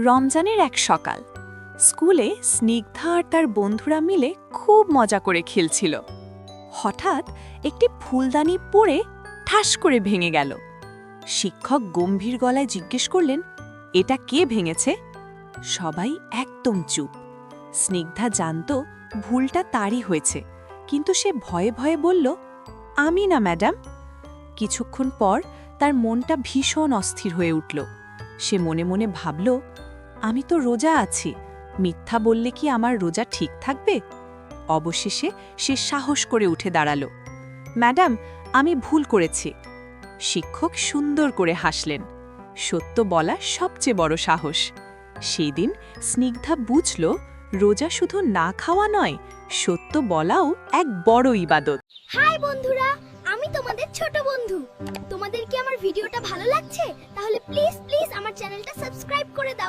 রমজানের এক সকাল স্কুলে স্নিগ্ধা আর তার বন্ধুরা মিলে খুব মজা করে খেলছিল। হঠাৎ একটি ফুলদানি পড়ে ঠাস করে ভেঙে গেল। শিক্ষক গম্ভীর গলায় জিজ্ঞেস করলেন, এটা কে ভেঙেছে? সবাই একদম চুপ। স্নিগ্ধা জানত ভুলটা তারই হয়েছে, কিন্তু সে ভয়ে ভয়ে বলল, আমি না ম্যাডাম। কিছুক্ষণ পর তার মনটা ভীষণ অস্থির হয়ে উঠল। সে মনে মনে ভাবল, আমি তো রোজা আছি, মিথ্যা বললে কি আমার রোজা ঠিক থাকবে? অবশেষে সে সাহস করে উঠে দাঁড়াল। ম্যাডাম, আমি ভুল করেছি। শিক্ষক সুন্দর করে হাসলেন। সত্য বলা সবচেয়ে বড় সাহস। সেই দিন স্নিগ্ধা বুঝল, রোজা শুধু না খাওয়া নয়, সত্য বলাও এক বড় ইবাদত। হাই বন্ধুরা, আমি তোমাদের ছোট বন্ধু। তোমাদের কি আমার ভিডিওটা ভালো লাগছে? তাহলে প্লিজ আমার চ্যানেলটা সাবস্ক্রাইব করে দাও।